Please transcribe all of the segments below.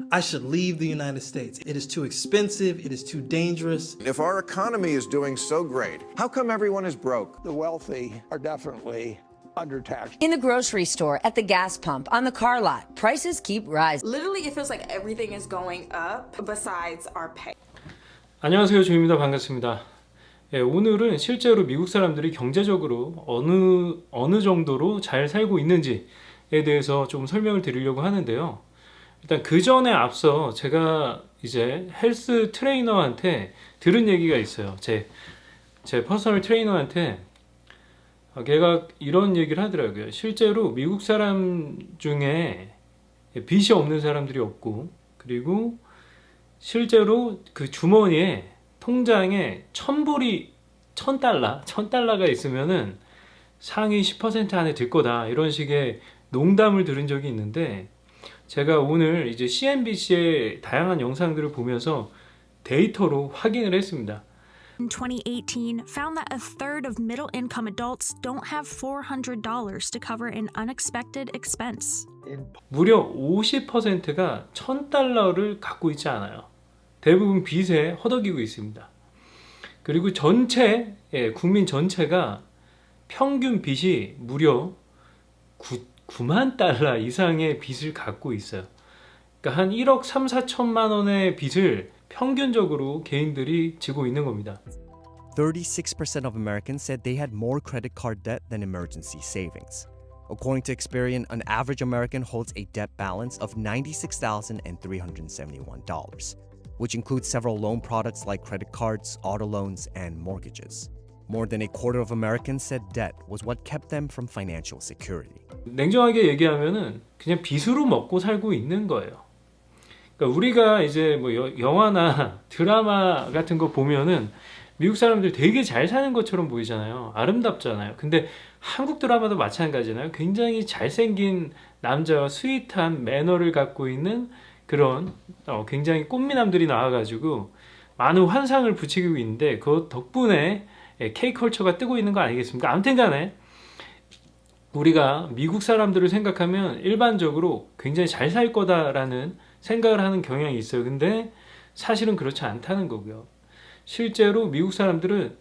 I should leave the United States. It is too expensive, it is too dangerous. If our economy is doing so great, how come everyone is broke? The wealthy are definitely undertaxed. In the grocery store, at the gas pump, on the car lot, prices keep rising. Literally, it feels like everything is going up besides our pay. 안녕하세요, 조입니다. 반갑습니다. 오늘은 실제로 미국 사람들이 경제적으로 어느 정도로 잘 살고 있는지에 대해서 좀 설명을 드리려고 하는데요. 일단 그 전에 앞서 제가 이제 헬스 트레이너한테 들은 얘기가 있어요. 제 퍼스널 트레이너한테 걔가 이런 얘기를 하더라고요. 실제로 미국 사람 중에 빚이 없는 사람들이 없고, 그리고 실제로 그 주머니에 통장에 $1,000가 있으면은 상위 10% 안에 들 거다, 이런 식의 농담을 들은 적이 있는데, 제가 오늘 이제 CNBC의 다양한 영상들을 보면서 데이터로 확인을 했습니다. In 2018, found that a third of middle-income adults don't have $400 to cover an unexpected expense. 무려 50%가 $1,000를 갖고 있지 않아요. 대부분 빚에 허덕이고 있습니다. 그리고 국민 전체가 평균 빚이 무려 $90,000 이상의 빚을 갖고 있어요. 그러니까 한 1억 3,4천만 원의 빚을 평균적으로 개인들이 지고 있는 겁니다. 36% of Americans said they had more credit card debt than emergency savings. According to Experian, an average American holds a debt balance of $96,371, which includes several loan products like credit cards, auto loans, and mortgages. More than a quarter of Americans said debt was what kept them from financial security. 냉정하게 얘기하면은 그냥 빚으로 먹고 살고 있는 거예요. 그러니까 우리가 이제 뭐 영화나 드라마 같은 거 보면은 미국 사람들 되게 잘 사는 것처럼 보이잖아요. 아름답잖아요. 근데 한국 드라마도 마찬가지잖아요. 굉장히 잘생긴 남자와 스윗한 매너를 갖고 있는 그런 굉장히 꽃미남들이 나와가지고 많은 환상을 부추기고 있는데, 그 덕분에 K컬처가 뜨고 있는 거 아니겠습니까? 아무튼 간에 우리가 미국 사람들을 생각하면 일반적으로 굉장히 잘 살 거다라는 생각을 하는 경향이 있어요. 근데 사실은 그렇지 않다는 거고요. 실제로 미국 사람들은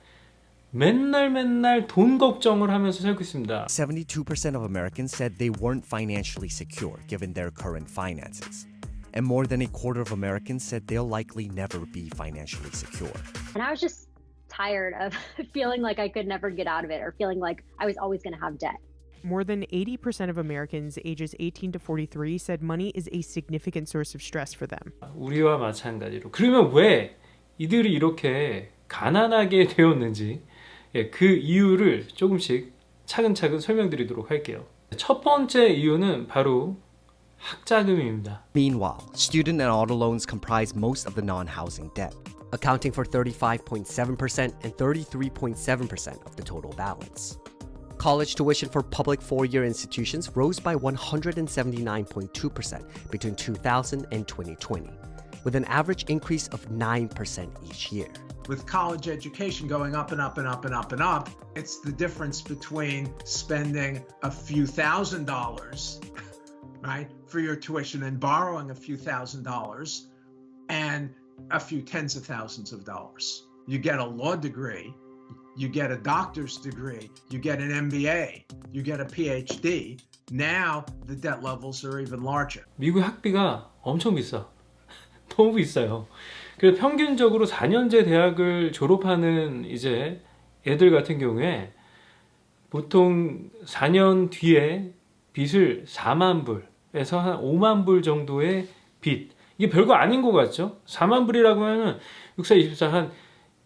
맨날 돈 걱정을 하면서 살고 있습니다. 72% of Americans said they weren't financially secure given their current finances. And more than a quarter of Americans said they'll likely never be financially secure. And I was just tired of feeling like I could never get out of it, or feeling like I was always going to have debt. More than 80% of Americans ages 18 to 43 said money is a significant source of stress for them. 우리와 마찬가지로. 그러면 왜 이들이 이렇게 가난하게 되었는지 그 이유를 조금씩 차근차근 설명드리도록 할게요. 첫 번째 이유는 바로 학자금입니다. Meanwhile, student and auto loans comprise most of the non-housing debt, accounting for 35.7% and 33.7% of the total balance. College tuition for public four-year institutions rose by 179.2% between 2000 and 2020, with an average increase of 9% each year. With college education going up and up and up and up and up, it's the difference between spending a few $1,000s, right, for your tuition and borrowing a few $1,000s and a few tens of thousands of dollars. You get a law degree, you get a doctor's degree, you get an MBA, you get a PhD. Now the debt levels are even larger. 미국 학비가 엄청 비싸. 너무 비싸요. 그래서 평균적으로 4년제 대학을 졸업하는 이제 애들 같은 경우에 보통 4년 뒤에 빚을 4만 불에서 한 5만 불 정도의 빚. 이게 별거 아닌 것 같죠? 4만 불이라고 하면 64, 24, 한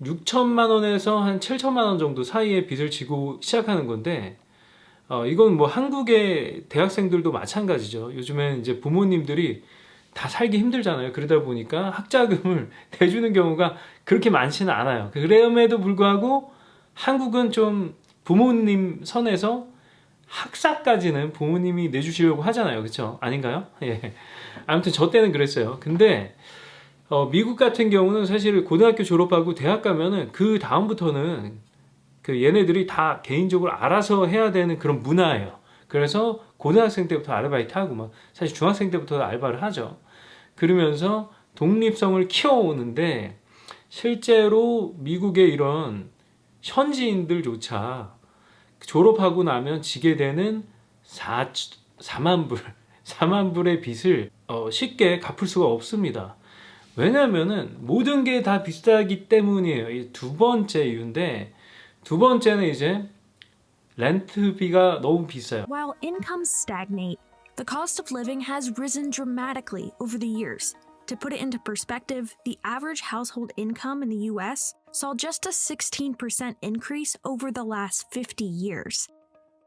6천만 원에서 한 7천만 원 정도 사이에 빚을 지고 시작하는 건데, 이건 뭐 한국의 대학생들도 마찬가지죠. 요즘엔 이제 부모님들이 다 살기 힘들잖아요. 그러다 보니까 학자금을 내주는 경우가 그렇게 많지는 않아요. 그럼에도 불구하고 한국은 좀 부모님 선에서 학사까지는 부모님이 내주시려고 하잖아요. 그렇죠? 아닌가요? 예. 아무튼 저 때는 그랬어요. 근데 미국 같은 경우는 사실 고등학교 졸업하고 대학 가면은 그 다음부터는 그 얘네들이 다 개인적으로 알아서 해야 되는 그런 문화예요. 그래서 고등학생 때부터 아르바이트 하고 막 사실 중학생 때부터 알바를 하죠. 그러면서 독립성을 키워오는데 실제로 미국의 이런 현지인들조차 졸업하고 나면 지게 되는 4만 불의 빚을 쉽게 갚을 수가 없습니다. 왜냐하면은 모든 게 다 비싸기 때문이에요. 이 두 번째 이유인데, 두 번째는 이제 렌트비가 너무 비싸요. While incomes stagnate, the cost of living has risen dramatically over the years. To put it into perspective, the average household income in the US saw just a 16% increase over the last 50 years.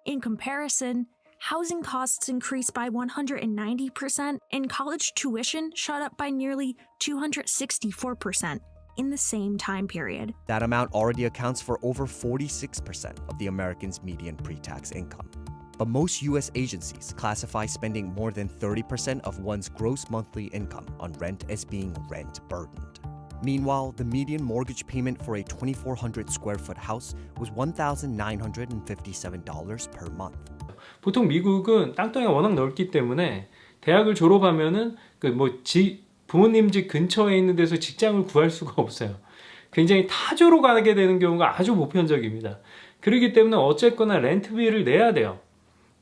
In comparison, housing costs increased by 190%, and college tuition shot up by nearly 264% in the same time period. That amount already accounts for over 46% of the Americans' median pre-tax income. But most US agencies classify spending more than 30% of one's gross monthly income on rent as being rent-burdened. Meanwhile, the median mortgage payment for a 2,400 square foot house was $1,957 per month. 보통 미국은 땅덩이가 워낙 넓기 때문에 대학을 졸업하면은 부모님 집 근처에 있는 데서 직장을 구할 수가 없어요. 굉장히 타주로 가게 되는 경우가 아주 보편적입니다. 그렇기 때문에 어쨌거나 렌트비를 내야 돼요.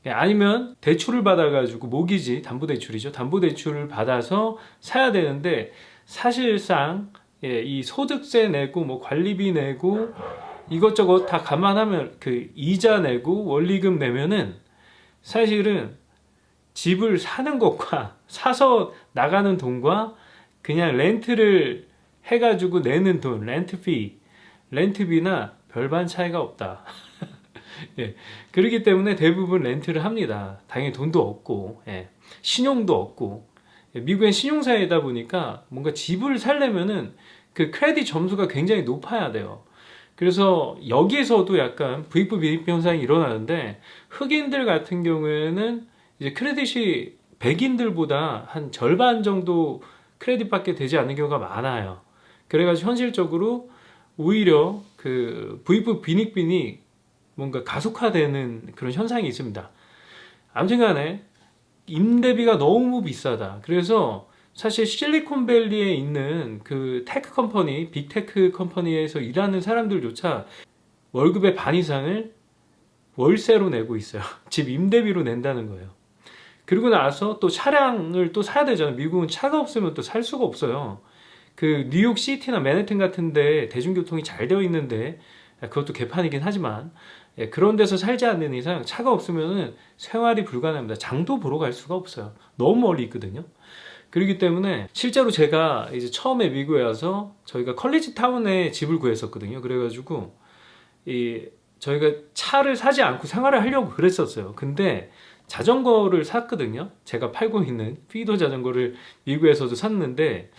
아니면 대출을 받아가지고 모기지, 담보대출이죠. 담보대출을 받아서 사야 되는데 사실상 이 소득세 내고 관리비 내고 이것저것 다 감안하면 그 이자 내고 원리금 내면은 사실은 집을 사는 것과 사서 나가는 돈과 그냥 렌트를 해가지고 내는 돈, 렌트비나 별반 차이가 없다. 예, 그렇기 때문에 대부분 렌트를 합니다. 당연히 돈도 없고, 신용도 없고, 미국엔 신용사회이다 보니까 뭔가 집을 살려면은 그 크레딧 점수가 굉장히 높아야 돼요. 그래서 여기에서도 약간 부익부 빈익빈 현상이 일어나는데, 흑인들 같은 경우에는 이제 크레딧이 백인들보다 한 절반 정도 크레딧밖에 되지 않는 경우가 많아요. 그래가지고 현실적으로 오히려 그 부익부 빈익빈이 뭔가 가속화되는 그런 현상이 있습니다. 아무튼 간에 임대비가 너무 비싸다. 그래서 사실 실리콘밸리에 있는 그 테크 컴퍼니, 빅테크 컴퍼니에서 일하는 사람들조차 월급의 반 이상을 월세로 내고 있어요. 집 임대비로 낸다는 거예요. 그리고 나서 또 차량을 또 사야 되잖아요. 미국은 차가 없으면 또 살 수가 없어요. 그 뉴욕 시티나 맨해튼 같은데 대중교통이 잘 되어 있는데, 그것도 개판이긴 하지만 그런 데서 살지 않는 이상 차가 없으면은 생활이 불가능합니다. 장도 보러 갈 수가 없어요. 너무 멀리 있거든요. 그렇기 때문에 실제로 제가 이제 처음에 미국에 와서 저희가 컬리지 타운에 집을 구했었거든요. 그래가지고 저희가 차를 사지 않고 생활을 하려고 그랬었어요. 근데 자전거를 샀거든요. 제가 팔고 있는 피도 자전거를 미국에서도 샀는데,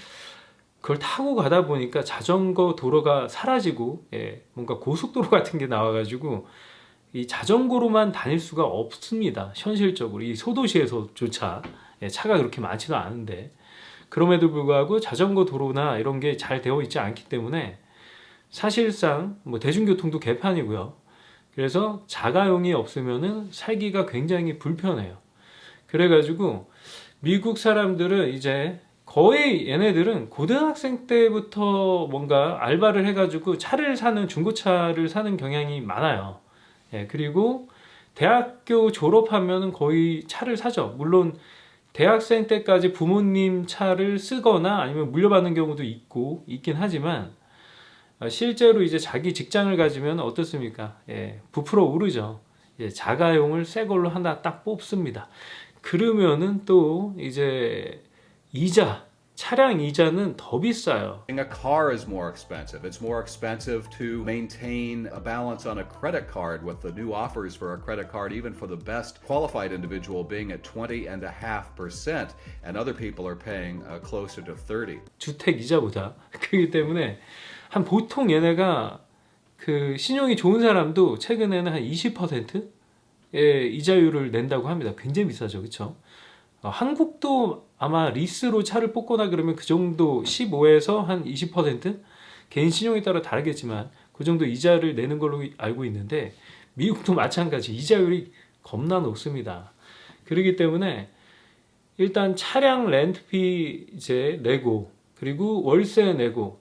그걸 타고 가다 보니까 자전거 도로가 사라지고 뭔가 고속도로 같은 게 나와가지고 이 자전거로만 다닐 수가 없습니다. 현실적으로 이 소도시에서조차 차가 그렇게 많지도 않은데, 그럼에도 불구하고 자전거 도로나 이런 게 잘 되어 있지 않기 때문에 사실상 대중교통도 개판이고요. 그래서 자가용이 없으면은 살기가 굉장히 불편해요. 그래가지고 미국 사람들은 이제 거의 얘네들은 고등학생 때부터 뭔가 알바를 해가지고 차를 사는, 중고차를 사는 경향이 많아요. 그리고 대학교 졸업하면 거의 차를 사죠. 물론 대학생 때까지 부모님 차를 쓰거나 아니면 물려받는 경우도 있긴 하지만, 실제로 이제 자기 직장을 가지면 어떻습니까? 부풀어 오르죠. 자가용을 새 걸로 하나 딱 뽑습니다. 그러면은 또 이제 차량 이자는 더 비싸요. A car is more expensive. It's more expensive to maintain a balance on a credit card with the new offers for a credit card, even for the best qualified individual being at 20.5%, and other people are paying closer to 30. 주택 이자보다. 그렇기 때문에 한 보통 얘네가 그 신용이 좋은 사람도 최근에는 한 20%의 이자율을 낸다고 합니다. 굉장히 비싸죠, 그렇죠? 한국도 아마 리스로 차를 뽑거나 그러면 그 정도 15에서 한 20%? 개인 신용에 따라 다르겠지만 그 정도 이자를 내는 걸로 알고 있는데, 미국도 마찬가지 이자율이 겁나 높습니다. 그렇기 때문에 일단 차량 렌트비 이제 내고, 그리고 월세 내고,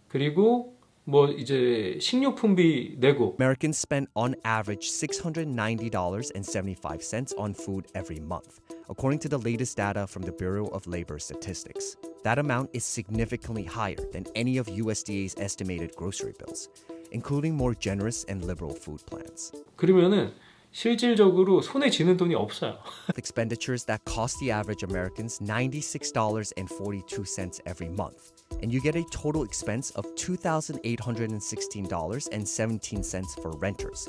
그리고 뭐 이제 식료품비 내고. Americans spend on average $690.75 on food every month, according to the latest data from the Bureau of Labor Statistics. That amount is significantly higher than any of USDA's estimated grocery bills, including more generous and liberal food plans. 그러면은 실질적으로 손에 쥐는 돈이 없어요. Expenditures that cost the average Americans $96.42 every month, and you get a total expense of $2,816.17 for renters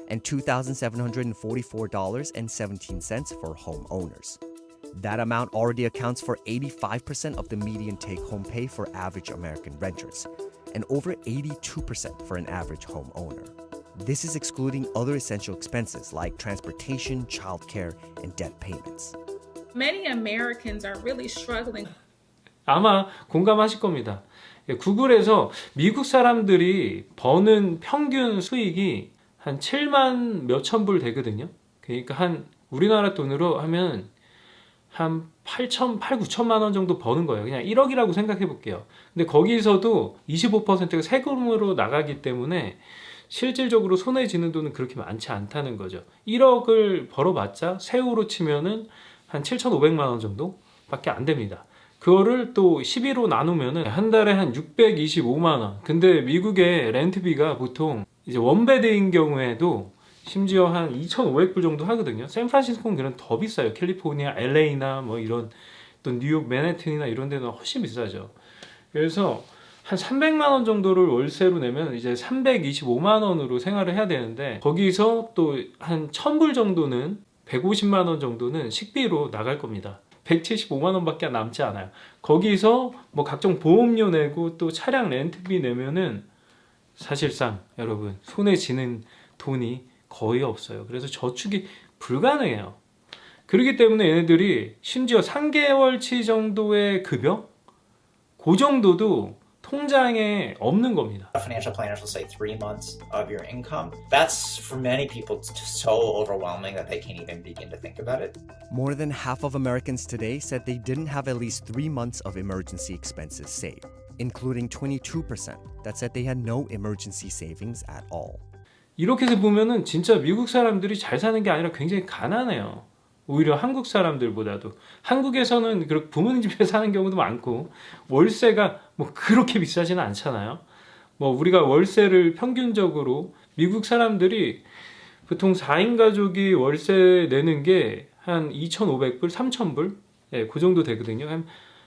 and $2,744.17 for homeowners. That amount already accounts for 85% of the median take-home pay for average American renters and over 82% for an average homeowner. This is excluding other essential expenses like transportation, childcare, and debt payments. Many Americans are really struggling. 아마 공감하실 겁니다. 구글에서 미국 사람들이 버는 평균 수익이 한 7만 몇천 불 되거든요. 그러니까 한 우리나라 돈으로 하면 한 9천만 원 정도 버는 거예요. 그냥 1억이라고 생각해 볼게요. 근데 거기서도 25%가 세금으로 나가기 때문에 실질적으로 손에 쥐는 돈은 그렇게 많지 않다는 거죠. 1억을 벌어봤자 세후로 치면은 한 7,500만 원 정도밖에 안 됩니다. 그거를 또 12로 나누면은 한 달에 한 625만 원. 근데 미국의 렌트비가 보통 이제 원베드인 경우에도 심지어 한 2,500불 정도 하거든요. 샌프란시스코는 그런 더 비싸요. 캘리포니아, LA나 뭐 이런 또 뉴욕 맨해튼이나 이런 데는 훨씬 비싸죠. 그래서 한 300만 원 정도를 월세로 내면 이제 325만 원으로 생활을 해야 되는데 거기서 또 한 1,000불 정도는 150만 원 정도는 식비로 나갈 겁니다. 175만 원밖에 남지 않아요. 거기서 뭐 각종 보험료 내고 또 차량 렌트비 내면은 사실상 여러분 손에 쥐는 돈이 거의 없어요. 그래서 저축이 불가능해요. 그렇기 때문에 얘네들이 심지어 3개월치 정도의 급여? 그 정도도 통장에 없는 겁니다. Financial planners will say 3 months of your income. That's for many people so overwhelming that they can't even begin to think about it. More than half of Americans today said they didn't have at least 3 months of emergency expenses saved, including 22% that said they had no emergency savings at all. 이렇게 해서 보면은 진짜 미국 사람들이 잘 사는 게 아니라 굉장히 가난해요. 오히려 한국 사람들보다도. 한국에서는 그렇게 부모님 집에 사는 경우도 많고 월세가 뭐 그렇게 비싸지는 않잖아요. 뭐 우리가 월세를 평균적으로 미국 사람들이 보통 4인 가족이 월세 내는 게 한 2,500불, 3,000불? 예, 그 정도 되거든요.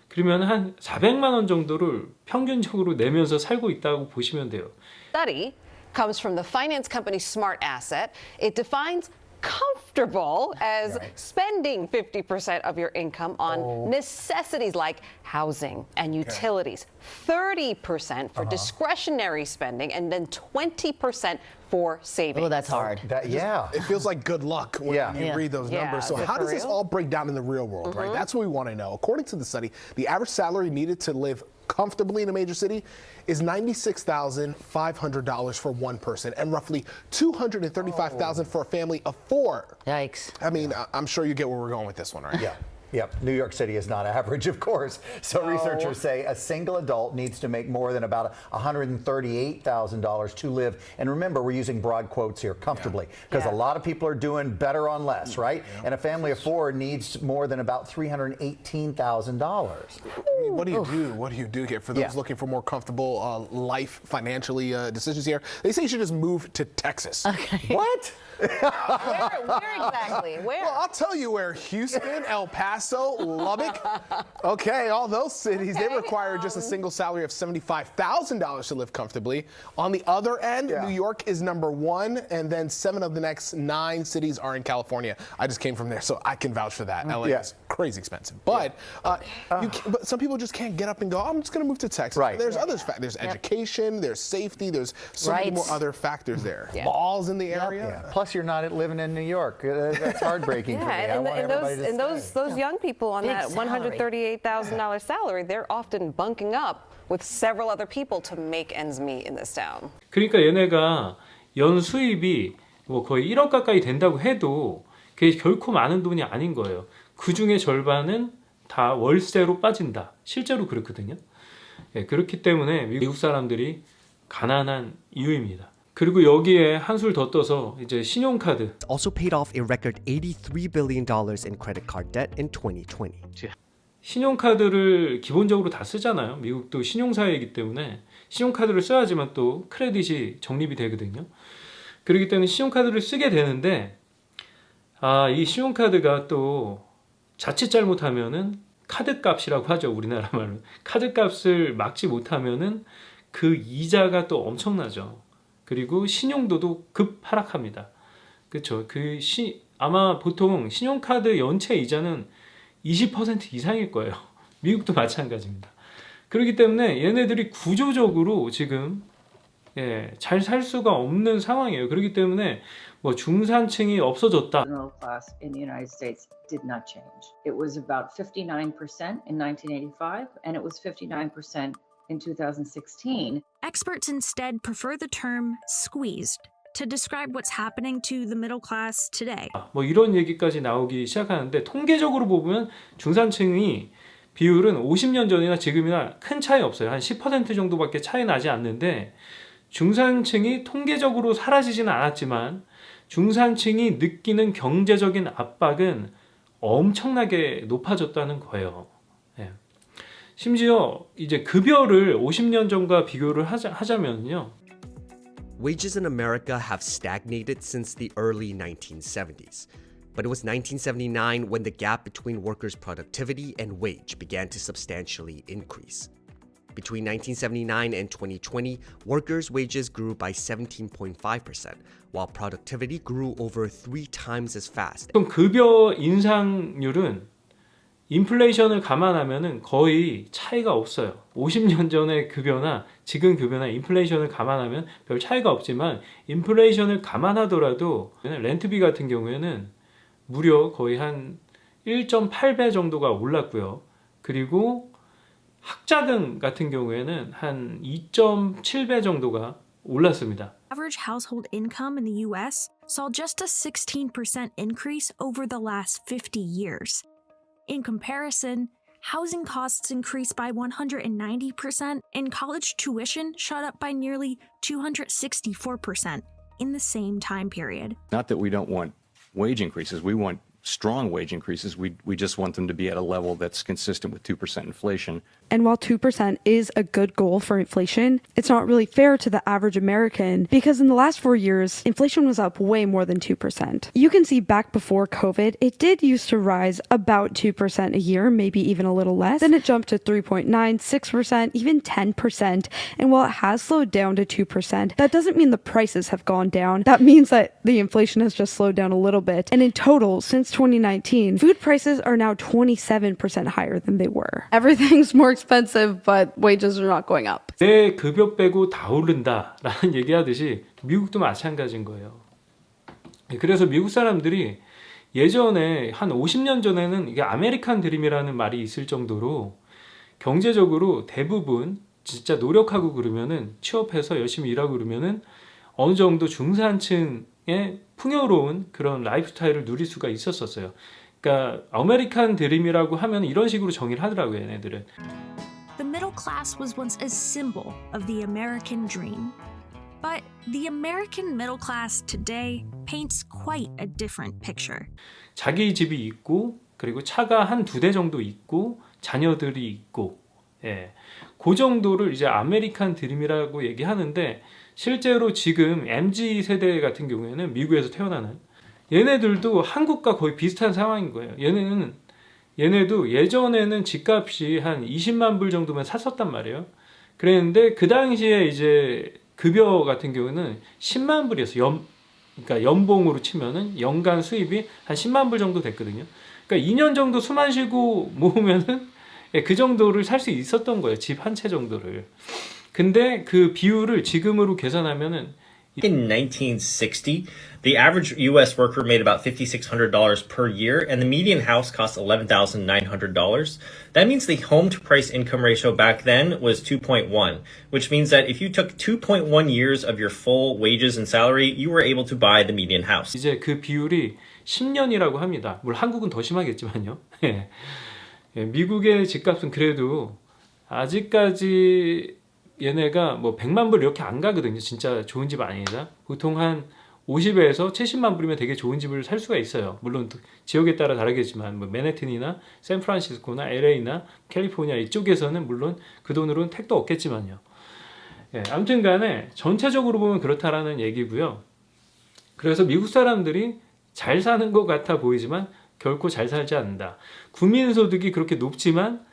그러면 한 400만 원 정도를 평균적으로 내면서 살고 있다고 보시면 돼요. Study comes from the finance company Smart Asset. It defines comfortable as spending 50% of your income on necessities like housing and utilities, 30% for discretionary spending, and then 20% for savings. Oh, that's hard. It feels like good luck when you read those numbers. So how does this all break down in the real world, right? That's what we want to know. According to the study, the average salary needed to live comfortably in a major city is $96,500 for one person and roughly $235,000 for a family of 4. Yikes. I mean, I'm sure you get where we're going with this one, right? Yeah. Yep, New York City is not average, of course. So researchers say a single adult needs to make more than about $138,000 to live. And remember, we're using broad quotes here, comfortably, because a lot of people are doing better on less, right? And a family of 4 needs more than about $318,000. What do you do? What do you do here for those looking for more comfortable life financially decisions here? They say you should just move to Texas. Okay. What? Where exactly? Where? Well, I'll tell you where. Houston, El Paso, Lubbock. Okay, all those cities, they require just a single salary of $75,000 to live comfortably. On the other end, New York is number 1, and then 7 of the next 9 cities are in California. I just came from there, so I can vouch for that. LA is crazy expensive. But, but some people just can't get up and go, I'm just going to move to Texas. Right. There's other factors. There's education, there's safety, there's so many more other factors there. Laws in the area. Plus, you're not living in New York. That's heartbreaking for me. And those young people on that $138,000 salary, they're often bunking up with several other people to make ends meet in this town. 그러니까 얘네가 연 수입이 뭐 거의 1억 가까이 된다고 해도 그게 결코 많은 돈이 아닌 거예요. 그 중에 절반은 다 월세로 빠진다. 실제로 그렇거든요. 예, 그렇기 때문에 미국 사람들이 가난한 이유입니다. 그리고 여기에 한술 더 떠서 이제 신용카드. Also paid off a record $83 billion in credit card debt in 2020. 신용카드를 기본적으로 다 쓰잖아요. 미국도 신용사회이기 때문에 신용카드를 써야지만 또 크레딧이 적립이 되거든요. 그렇기 때문에 신용카드를 쓰게 되는데 이 신용카드가 또 자칫 잘못하면은 카드값이라고 하죠. 우리나라 말로. 카드값을 막지 못하면은 그 이자가 또 엄청나죠. 그리고 신용도도 급 하락합니다. 그렇죠. 아마 보통 신용카드 연체 이자는 20% 이상일 거예요. 미국도 마찬가지입니다. 그렇기 때문에 얘네들이 구조적으로 지금 잘 살 수가 없는 상황이에요. 그렇기 때문에 뭐 중산층이 없어졌다. The middle class in the United States did not change. It was about 59% in 1985 and it was 59% in 2016. Experts instead prefer the term squeezed to describe what's happening to the middle class today. 뭐 이런 얘기까지 나오기 시작하는데 통계적으로 보면 중산층이 비율은 50년 전이나 지금이나 큰 차이 없어요. 한 10% 정도밖에 차이 나지 않는데 중산층이 통계적으로 사라지지는 않았지만 중산층이 느끼는 경제적인 압박은 엄청나게 높아졌다는 거예요. 심지어 이제 급여를 50년 전과 비교를 하자면요. Wages in America have stagnated since the early 1970s. But it was 1979 when the gap between workers' productivity and wage began to substantially increase. Between 1979 and 2020, workers' wages grew by 17.5%, while productivity grew over 3 times as fast. 급여 인상률은 인플레이션을 감안하면 거의 차이가 없어요. 50년 전의 급여나 지금 급여나 인플레이션을 감안하면 별 차이가 없지만 인플레이션을 감안하더라도 렌트비 같은 경우에는 무려 거의 한 1.8배 정도가 올랐고요. 그리고 학자금 같은 경우에는 한 2.7배 정도가 올랐습니다. Average household income in the US saw just a 16% increase over the last 50 years. In comparison, housing costs increased by 190% and college tuition shot up by nearly 264% in the same time period. Not that we don't want wage increases. We want strong wage increases. We just want them to be at a level that's consistent with 2% inflation. And while 2% is a good goal for inflation, it's not really fair to the average American because in the last 4 years, inflation was up way more than 2%. You can see back before COVID, it did used to rise about 2% a year, maybe even a little less. Then it jumped to 3.9, 6%, even 10%. And while it has slowed down to 2%, that doesn't mean the prices have gone down. That means that the inflation has just slowed down a little bit. And in total, since 2019, food prices are now 27% higher than they were. Everything's more expensive, but wages are not going up. 내 급여 빼고 다 오른다라는 얘기하듯이 미국도 마찬가지인 거예요. 그래서 미국 사람들이 예전에 한 50년 전에는 이게 아메리칸 드림이라는 말이 있을 정도로 경제적으로 대부분 진짜 노력하고 그러면은 취업해서 열심히 일하고 그러면은 어느 정도 중산층의 풍요로운 그런 라이프 스타일을 누릴 수가 있었어요. 그러니까 아메리칸 드림이라고 하면 이런 식으로 정의를 하더라고요, 얘네들은. The middle class was once a symbol of the American dream. But the American middle class today paints quite a different picture. 자기 집이 있고 그리고 차가 한 2대 정도 있고 자녀들이 있고 그 정도를 이제 아메리칸 드림이라고 얘기하는데 실제로 지금 MZ 세대 같은 경우에는 미국에서 태어나는 얘네들도 한국과 거의 비슷한 상황인 거예요. 얘네도 예전에는 집값이 한 20만 불 정도면 샀었단 말이에요. 그랬는데 그 당시에 이제 급여 같은 경우는 10만 불이었어요. 그러니까 연봉으로 치면은 연간 수입이 한 10만 불 정도 됐거든요. 그러니까 2년 정도 숨 안 쉬고 모으면은 그 정도를 살 수 있었던 거예요. 집 한 채 정도를. 근데 그 비율을 지금으로 계산하면은 In 1960, the average U.S. worker made about $5,600 per year, and the median house cost $11,900. That means the home-to-price income ratio back then was 2.1, which means that if you took 2.1 years of your full wages and salary, you were able to buy the median house. 이제 그 비율이 10년이라고 합니다. 물론 한국은 더 심하겠지만요. 미국의 집값은 그래도 아직까지 얘네가 뭐 100만 불 이렇게 안 가거든요. 진짜 좋은 집 아니다. 보통 한 50에서 70만 불이면 되게 좋은 집을 살 수가 있어요. 물론 지역에 따라 다르겠지만 뭐 맨해튼이나 샌프란시스코나 LA나 캘리포니아 이쪽에서는 물론 그 돈으로는 택도 없겠지만요. 아무튼 간에 전체적으로 보면 그렇다라는 얘기고요. 그래서 미국 사람들이 잘 사는 것 같아 보이지만 결코 잘 살지 않는다. 국민소득이 그렇게 높지만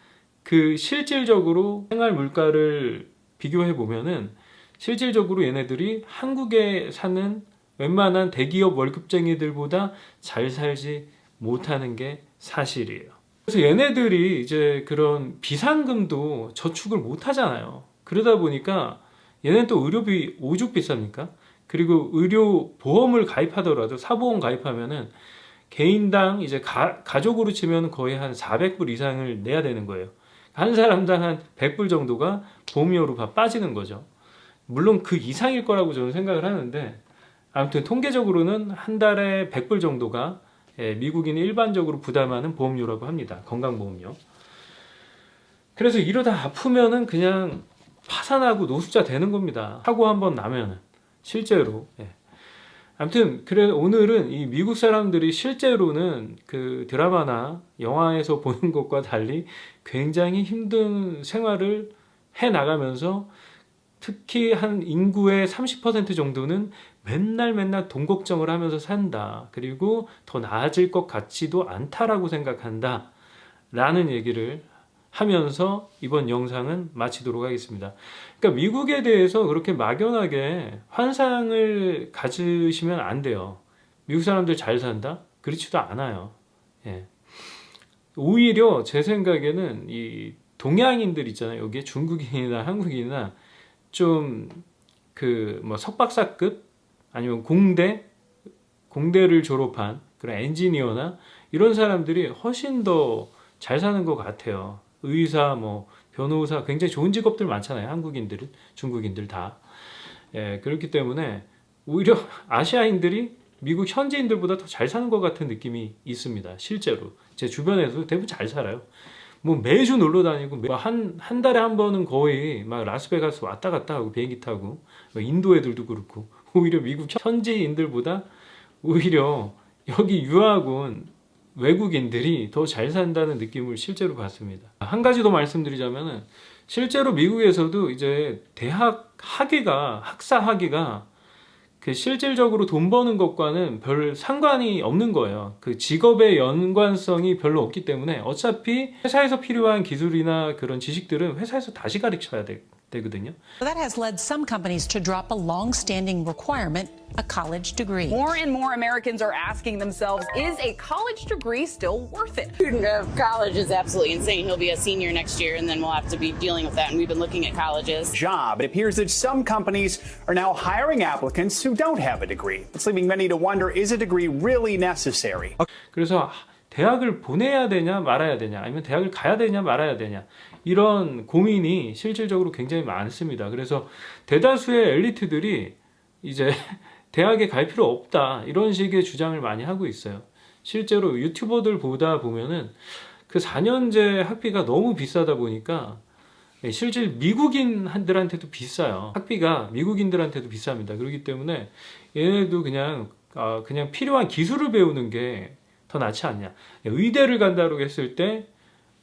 그 실질적으로 생활 물가를 비교해 보면은 실질적으로 얘네들이 한국에 사는 웬만한 대기업 월급쟁이들보다 잘 살지 못하는 게 사실이에요. 그래서 얘네들이 이제 그런 비상금도 저축을 못 하잖아요. 그러다 보니까 얘네는 또 의료비 오죽 비쌉니까? 그리고 의료 보험을 가입하더라도 사보험 가입하면은 개인당 이제 가족으로 치면 거의 한 400불 이상을 내야 되는 거예요. 한 사람당 한 100불 정도가 보험료로 빠지는 거죠. 물론 그 이상일 거라고 저는 생각을 하는데 아무튼 통계적으로는 한 달에 100불 정도가 미국인이 일반적으로 부담하는 보험료라고 합니다. 건강보험료. 그래서 이러다 아프면은 그냥 파산하고 노숙자 되는 겁니다. 사고 한번 나면은 실제로. 아무튼 그래 오늘은 이 미국 사람들이 실제로는 그 드라마나 영화에서 보는 것과 달리 굉장히 힘든 생활을 해 나가면서 특히 한 인구의 30% 정도는 맨날 돈 걱정을 하면서 산다. 그리고 더 나아질 것 같지도 않다라고 생각한다. 라는 얘기를 하면서 이번 영상은 마치도록 하겠습니다. 그러니까 미국에 대해서 그렇게 막연하게 환상을 가지시면 안 돼요. 미국 사람들 잘 산다? 그렇지도 않아요. 오히려 제 생각에는 이 동양인들 있잖아요. 여기에 중국인이나 한국인이나 좀 그 뭐 석박사급 아니면 공대를 졸업한 그런 엔지니어나 이런 사람들이 훨씬 더 잘 사는 것 같아요. 의사, 뭐 변호사 굉장히 좋은 직업들 많잖아요. 한국인들, 중국인들 다. 그렇기 때문에 오히려 아시아인들이 미국 현지인들보다 더 잘 사는 것 같은 느낌이 있습니다. 실제로 제 주변에서 대부분 잘 살아요. 뭐 매주 놀러 다니고 한 달에 한 번은 거의 막 라스베가스 왔다 갔다 하고 비행기 타고 인도 애들도 그렇고 오히려 미국 현지인들보다 오히려 여기 유학 온 외국인들이 더 잘 산다는 느낌을 실제로 받습니다. 한 가지 더 말씀드리자면은 실제로 미국에서도 이제 대학 학사 학위가 그 실질적으로 돈 버는 것과는 별 상관이 없는 거예요. 그 직업의 연관성이 별로 없기 때문에 어차피 회사에서 필요한 기술이나 그런 지식들은 회사에서 다시 가르쳐야 되거든요. That has led some companies to drop a long-standing requirement, a college degree. More and more Americans are asking themselves, is a college degree still worth it? College is absolutely insane. He'll be a senior next year, and then we'll have to be dealing with that. And we've been looking at colleges. Job. It appears that some companies are now hiring applicants who don't have a degree. It's leaving many to wonder, is a degree really necessary? 그래서 대학을 보내야 되냐 말아야 되냐 아니면 대학을 가야 되냐 말아야 되냐 이런 고민이 실질적으로 굉장히 많습니다. 그래서 대다수의 엘리트들이 이제 대학에 갈 필요 없다 이런 식의 주장을 많이 하고 있어요. 실제로 유튜버들 보다 보면은 그 4년제 학비가 너무 비싸다 보니까 실질 미국인들한테도 비싸요. 학비가 미국인들한테도 비쌉니다. 그렇기 때문에 얘네도 그냥 필요한 기술을 배우는 게 더 낫지 않냐. 의대를 간다고 했을 때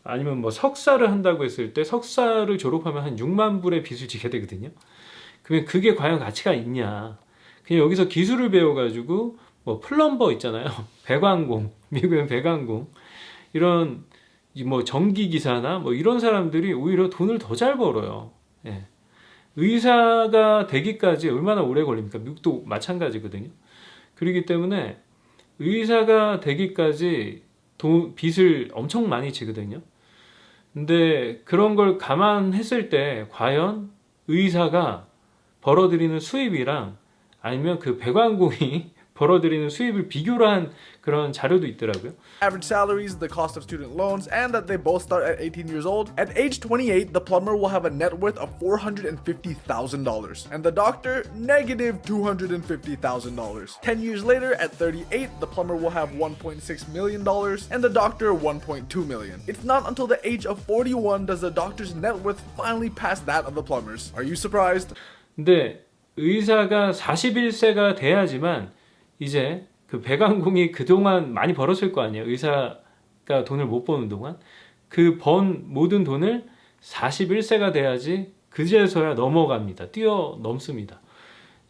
아니면 뭐 석사를 한다고 했을 때 석사를 졸업하면 한 6만 불의 빚을 지게 되거든요. 그러면 그게 과연 가치가 있냐. 그냥 여기서 기술을 배워가지고 뭐 플럼버 있잖아요. 배관공, 미국은 배관공 이런 뭐 전기기사나 뭐 이런 사람들이 오히려 돈을 더 잘 벌어요. 의사가 되기까지 얼마나 오래 걸립니까? 미국도 마찬가지거든요. 그렇기 때문에 의사가 되기까지 빚을 엄청 많이 지거든요. 근데 그런 걸 감안했을 때 과연 의사가 벌어들이는 수입이랑 아니면 그 배관공이 벌어들이는 수입을 비교를 한 그런 자료도 있더라고요. Average salaries, the cost of student loans, and that they both start at 18 years old. At age 28, the plumber will have a net worth of $450,000, and the doctor, negative $250,000. 10 years later, at 38, the plumber will have $1.6 million, and the doctor $1.2 million. It's not until the age of 41 does the doctor's net worth finally pass that of the plumber's. Are you surprised? 근데 의사가 41세가 돼야지만 이제 그 배관공이 그동안 많이 벌었을 거 아니에요. 의사가 돈을 못 버는 동안. 그 번 모든 돈을 41세가 돼야지 그제서야 넘어갑니다. 뛰어넘습니다.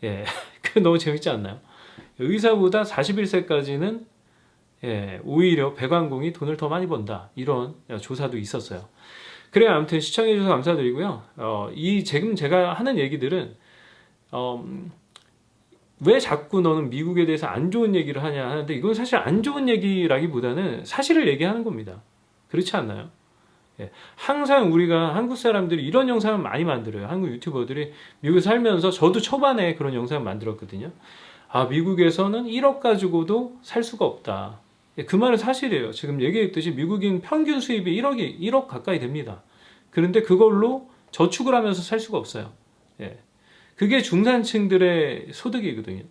예. 그 너무 재밌지 않나요? 의사보다 41세까지는 예, 오히려 배관공이 돈을 더 많이 번다. 이런 조사도 있었어요. 그래 아무튼 시청해 주셔서 감사드리고요. 지금 제가 하는 얘기들은 왜 자꾸 너는 미국에 대해서 안 좋은 얘기를 하냐 하는데 이건 사실 안 좋은 얘기라기보다는 사실을 얘기하는 겁니다. 그렇지 않나요? 예. 항상 우리가 한국 사람들이 이런 영상을 많이 만들어요. 한국 유튜버들이 미국에 살면서 저도 초반에 그런 영상을 만들었거든요. 아, 미국에서는 1억 가지고도 살 수가 없다. 예, 그 말은 사실이에요. 지금 얘기했듯이 미국인 평균 수입이 1억 가까이 됩니다. 그런데 그걸로 저축을 하면서 살 수가 없어요. 예. 그게 중산층들의 소득이거든요.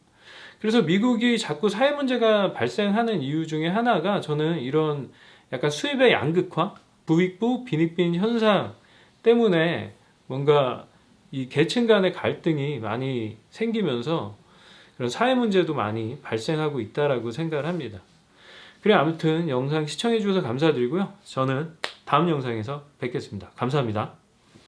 그래서 미국이 자꾸 사회 문제가 발생하는 이유 중에 하나가 저는 이런 약간 수입의 양극화, 부익부, 빈익빈 현상 때문에 뭔가 이 계층 간의 갈등이 많이 생기면서 그런 사회 문제도 많이 발생하고 있다라고 생각을 합니다. 그래 아무튼 영상 시청해 주셔서 감사드리고요. 저는 다음 영상에서 뵙겠습니다. 감사합니다.